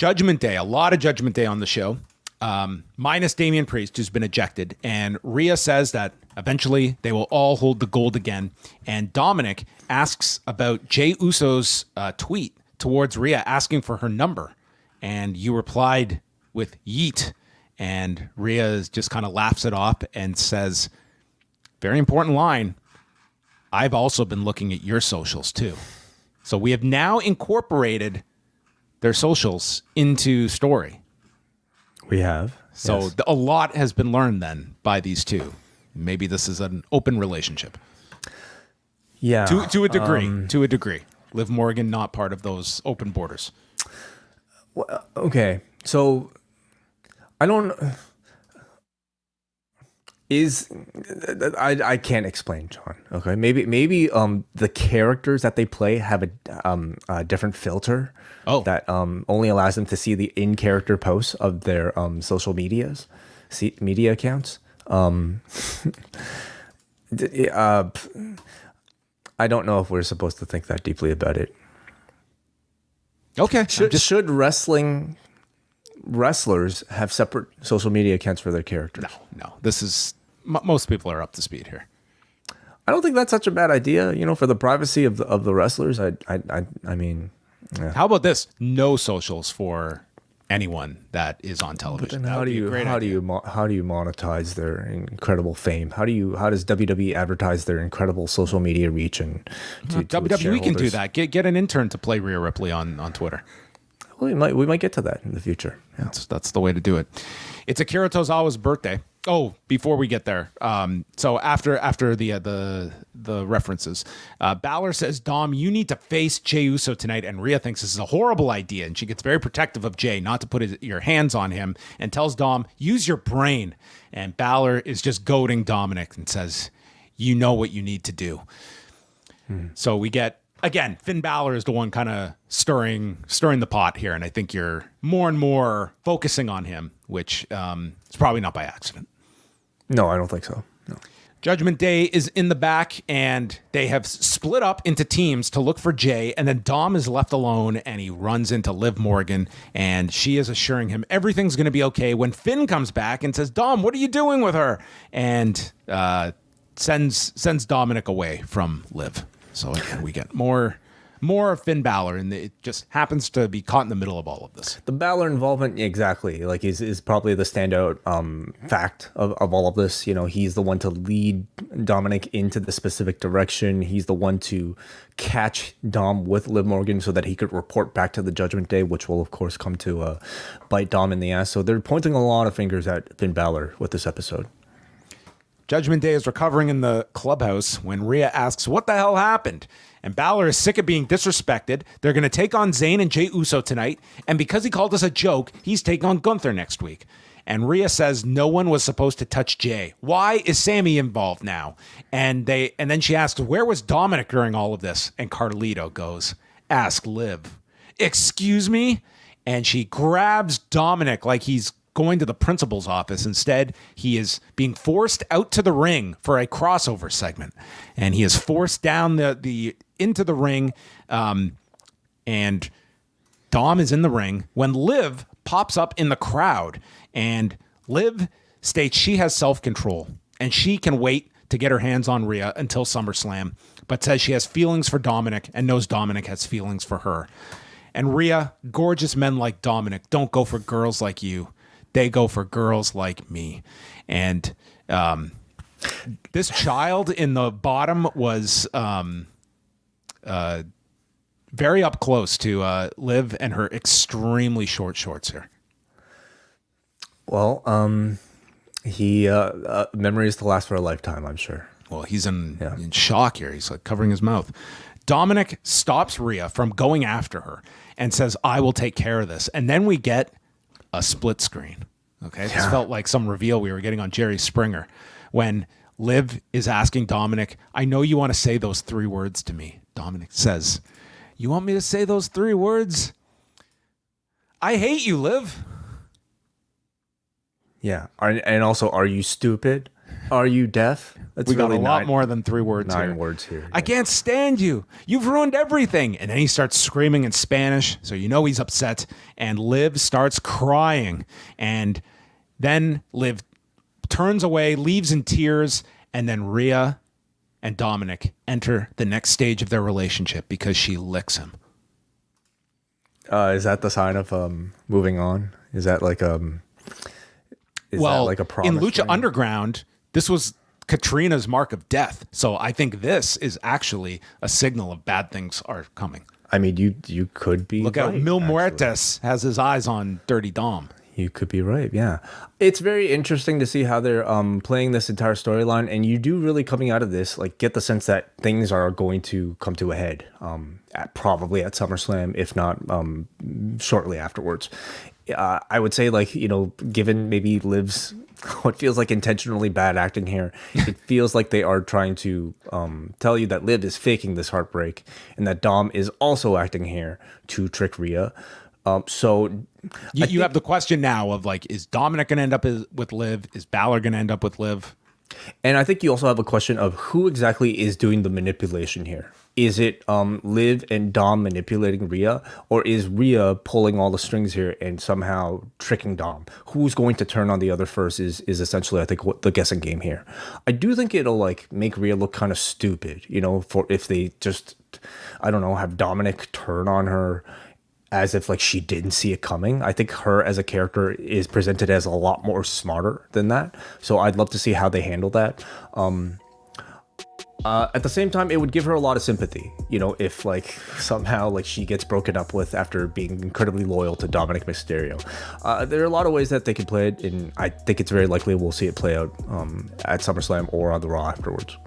Judgment Day, a lot of Judgment Day on the show, minus Damian Priest, who's been ejected. And Rhea says that eventually they will all hold the gold again. And Dominic asks about Jey Uso's tweet towards Rhea asking for her number. And you replied with yeet. And Rhea just kind of laughs it off and says, very important line, I've also been looking at your socials too. So we have now incorporated their socials into story. We have. So yes. a lot has been learned then by these two. Maybe this is an open relationship. Yeah. To a degree. To a degree. Liv Morgan not part of those open borders. Well, okay. So I don't. I can't explain, John. Okay, maybe the characters that they play have a different filter that only allows them to see the in-character posts of their social media accounts. I don't know if we're supposed to think that deeply about it. Okay, should wrestlers have separate social media accounts for their characters? No. This is most people are up to speed here. I don't think that's such a bad idea. You know, for the privacy of the wrestlers. I mean, yeah. How about this? No socials for anyone that is on television. But then how do you monetize their incredible fame? How does WWE advertise their incredible social media reach and WWE can do that. Get an intern to play Rhea Ripley on Twitter. Well, we might get to that in the future. Yeah. That's the way to do it. It's Akira Tozawa's birthday. Oh, before we get there, so after the references, Balor says, Dom, you need to face Jey Uso tonight, and Rhea thinks this is a horrible idea, and she gets very protective of Jey, not to put your hands on him, and tells Dom, use your brain, and Balor is just goading Dominic and says, you know what you need to do. So we get, again, Finn Balor is the one kind of stirring the pot here, and I think you're more and more focusing on him, which is probably not by accident. No, I don't think so. No. Judgment Day is in the back, and they have split up into teams to look for Jey, and then Dom is left alone, and he runs into Liv Morgan, and she is assuring him everything's going to be okay when Finn comes back and says, Dom, what are you doing with her? And sends Dominic away from Liv. So again, we get more of Finn Balor, and it just happens to be caught in the middle of all of this. The Balor involvement, exactly, like is probably the standout fact of all of this. You know, he's the one to lead Dominic into the specific direction. He's the one to catch Dom with Liv Morgan so that he could report back to the Judgment Day, which will of course come to bite Dom in the ass. So they're pointing a lot of fingers at Finn Balor with this episode. Judgment Day is recovering in the clubhouse when Rhea asks, what the hell happened? And Balor is sick of being disrespected. They're going to take on Zayn and Jey Uso tonight. And because he called us a joke, he's taking on Gunther next week. And Rhea says no one was supposed to touch Jey. Why is Sammy involved now? And then she asks, where was Dominic during all of this? And Carlito goes, ask Liv. Excuse me? And she grabs Dominic like he's going to the principal's office. Instead, he is being forced out to the ring for a crossover segment, and he is forced down into the ring, and Dom is in the ring when Liv pops up in the crowd, and Liv states she has self-control and she can wait to get her hands on Rhea until SummerSlam, but says she has feelings for Dominic and knows Dominic has feelings for her. And Rhea, gorgeous men like Dominic don't go for girls like you. They go for girls like me. And this child in the bottom was very up close to Liv and her extremely short shorts here. Well, he memories to last for a lifetime, I'm sure. Well, he's in shock here. He's like covering his mouth. Dominic stops Rhea from going after her and says, I will take care of this. And then we get a split screen. Okay. This felt like some reveal we were getting on Jerry Springer when Liv is asking Dominic, I know you want to say those 3 words to me. Dominic says, you want me to say those 3 words? I hate you, Liv. Yeah. And also, are you stupid? Are you deaf? That's We got really a lot more than 3 words nine here. words here. I can't stand you. You've ruined everything. And then he starts screaming in Spanish, so you know he's upset. And Liv starts crying. And then Liv turns away, leaves in tears, and then Rhea and Dominic enter the next stage of their relationship because she licks him. Is that the sign of moving on? Is that like that like a promise? In Lucha ring? Underground, this was Katrina's mark of death. So I think this is actually a signal of bad things are coming. I mean, you could be. Look right, out, Mil actually. Muertes has his eyes on Dirty Dom. You could be right, yeah. It's very interesting to see how they're playing this entire storyline, and you do really coming out of this like get the sense that things are going to come to a head, probably at SummerSlam, if not shortly afterwards. I would say, like, you know, given maybe Liv's what feels like intentionally bad acting here, it feels like they are trying to tell you that Liv is faking this heartbreak, and that Dom is also acting here to trick Rhea. So You have the question now of like, is Dominic going to end up with Liv? Is Balor going to end up with Liv? And I think you also have a question of who exactly is doing the manipulation here. Is it Liv and Dom manipulating Rhea, or is Rhea pulling all the strings here and somehow tricking Dom? Who's going to turn on the other first is essentially, I think, what the guessing game here. I do think it'll like make Rhea look kind of stupid, you know, for if they just, I don't know, have Dominic turn on her as if like she didn't see it coming. I think her as a character is presented as a lot more smarter than that. So I'd love to see how they handle that. At the same time, it would give her a lot of sympathy, you know, if like somehow like she gets broken up with after being incredibly loyal to Dominic Mysterio. There are a lot of ways that they can play it, and I think it's very likely we'll see it play out at SummerSlam or on the Raw afterwards.